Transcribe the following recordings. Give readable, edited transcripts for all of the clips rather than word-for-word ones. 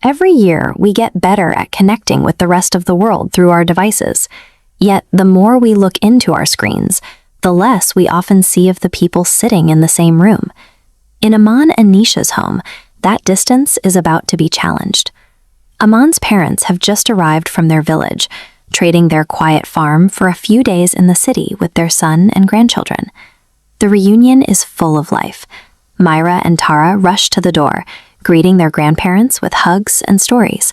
Every year, we get better at connecting with the rest of the world through our devices. Yet, the more we look into our screens, the less we often see of the people sitting in the same room. In Aman and Nisha's home, that distance is about to be challenged. Aman's parents have just arrived from their village, trading their quiet farm for a few days in the city with their son and grandchildren. The reunion is full of life. Myra and Tara rush to the door, greeting their grandparents with hugs and stories.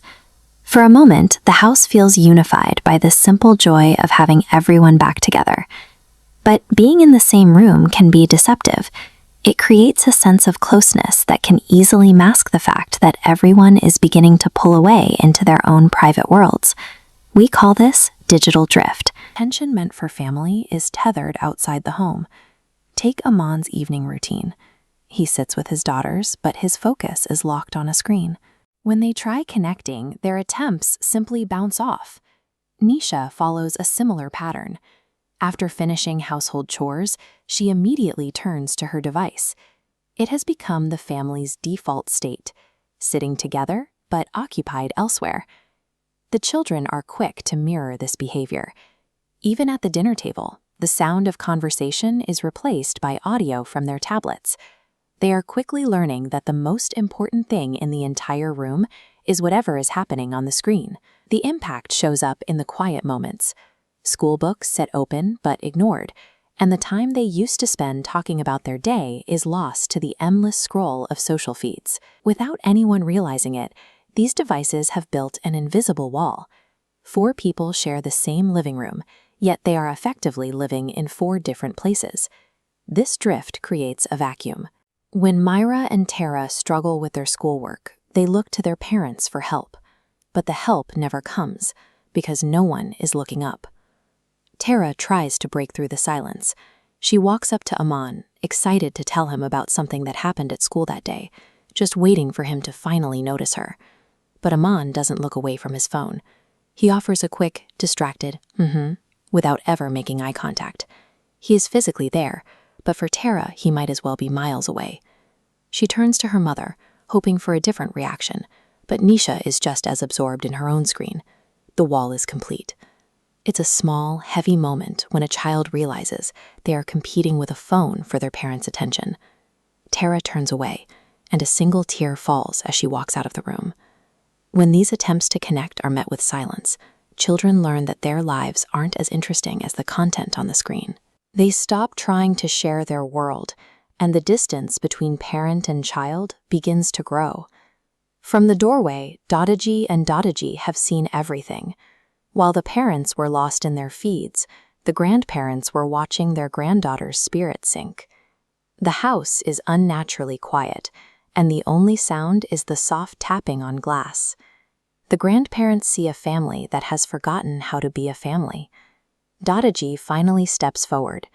For a moment, the house feels unified by the simple joy of having everyone back together. But being in the same room can be deceptive. It creates a sense of closeness that can easily mask the fact that everyone is beginning to pull away into their own private worlds. We call this digital drift. Attention meant for family is tethered outside the home. Take Aman's evening routine. He sits with his daughters, but his focus is locked on a screen. When they try connecting, their attempts simply bounce off. Nisha follows a similar pattern. After finishing household chores, she immediately turns to her device. It has become the family's default state, sitting together but occupied elsewhere. The children are quick to mirror this behavior. Even at the dinner table, the sound of conversation is replaced by audio from their tablets. They are quickly learning that the most important thing in the entire room is whatever is happening on the screen. The impact shows up in the quiet moments. School books sit open but ignored, and the time they used to spend talking about their day is lost to the endless scroll of social feeds. Without anyone realizing it, these devices have built an invisible wall. 4 people share the same living room, yet they are effectively living in 4 different places. This drift creates a vacuum. When Myra and Tara struggle with their schoolwork, they look to their parents for help. But the help never comes, because no one is looking up. Tara tries to break through the silence. She walks up to Aman, excited to tell him about something that happened at school that day, just waiting for him to finally notice her. But Aman doesn't look away from his phone. He offers a quick, distracted, without ever making eye contact. He is physically there, but for Tara, he might as well be miles away. She turns to her mother, hoping for a different reaction, but Nisha is just as absorbed in her own screen. The wall is complete. It's a small, heavy moment when a child realizes they are competing with a phone for their parents' attention. Tara turns away, and a single tear falls as she walks out of the room. When these attempts to connect are met with silence, children learn that their lives aren't as interesting as the content on the screen. They stop trying to share their world, and the distance between parent and child begins to grow. From the doorway, Dadaji and Dadaji have seen everything. While the parents were lost in their feeds, the grandparents were watching their granddaughter's spirit sink. The house is unnaturally quiet, and the only sound is the soft tapping on glass. The grandparents see a family that has forgotten how to be a family. Dadaji finally steps forward.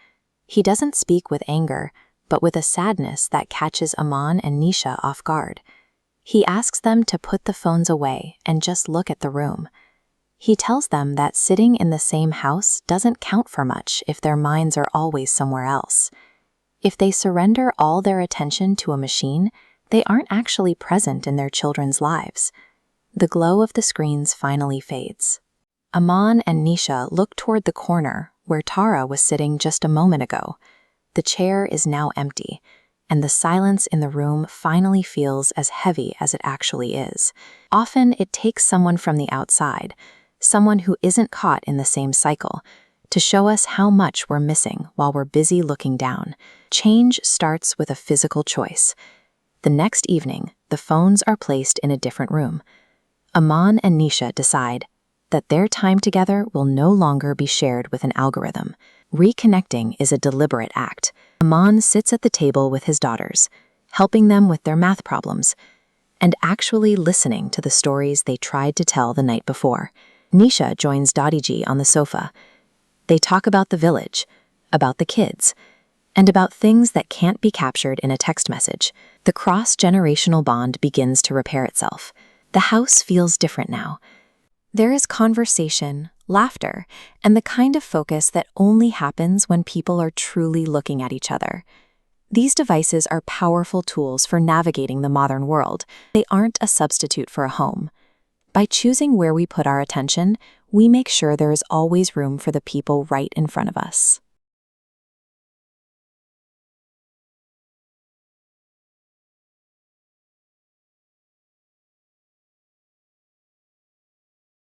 He doesn't speak with anger, but with a sadness that catches Aman and Nisha off guard. He asks them to put the phones away and just look at the room. He tells them that sitting in the same house doesn't count for much if their minds are always somewhere else. If they surrender all their attention to a machine, they aren't actually present in their children's lives. The glow of the screens finally fades. Aman and Nisha look toward the corner where Tara was sitting just a moment ago. The chair is now empty, and the silence in the room finally feels as heavy as it actually is. Often it takes someone from the outside, someone who isn't caught in the same cycle, to show us how much we're missing while we're busy looking down. Change starts with a physical choice. The next evening, the phones are placed in a different room. Aman and Nisha decide that their time together will no longer be shared with an algorithm. Reconnecting is a deliberate act. Aman sits at the table with his daughters, helping them with their math problems, and actually listening to the stories they tried to tell the night before. Nisha joins Dadiji on the sofa. They talk about the village, about the kids, and about things that can't be captured in a text message. The cross-generational bond begins to repair itself. The house feels different now. There is conversation, laughter, and the kind of focus that only happens when people are truly looking at each other. These devices are powerful tools for navigating the modern world. They aren't a substitute for a home. By choosing where we put our attention, we make sure there is always room for the people right in front of us.